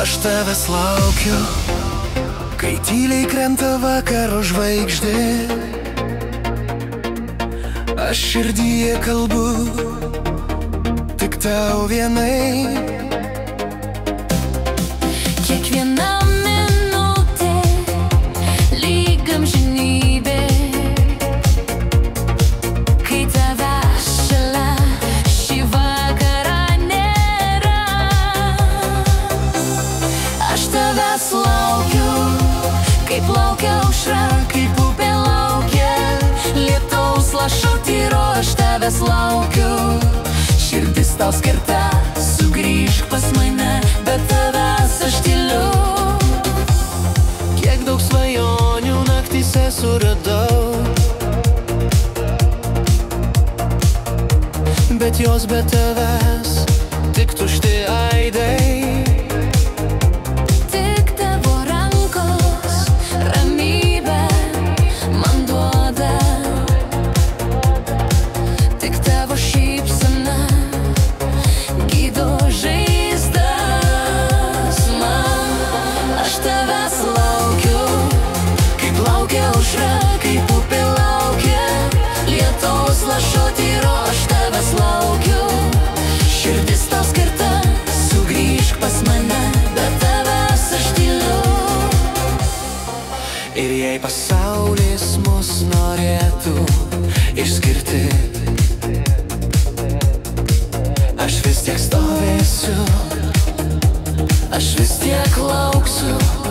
Aš tavęs laukiu, kai tyliai krenta vakaro žvaigždė. Aš širdyje kalbu tik tau vienai. Kiekviena minutė lyg amžinybė, kai tavęs šalia šį vakarą nėra. Aš tavęs laukiu, kaip laukia aušra, kaip upė laukia lietaus lašo tyro. Aš tavęs laukiu, širdis tau skirta, sugrįžk pas mane, bet tavęs aš tyliu. Kiek daug svajonių naktyse suradau, bet jos be tavęs tik tušti aidai. Tik tavo rankos ramybę man duoda, tik tavo šypsena gydo žaizdas man. Aš tavęs laukiu, kaip laukia aušra, kaip upė laukia lietaus lašo tyro. Aš tavęs laukiu, širdis tau skirta, sugrįžk pas mane, bet tavęs aš tyliu. Ir jei pasaulis mus norėtų išskirti, aš vis tiek stovėsiu, aš vis tiek lauksiu.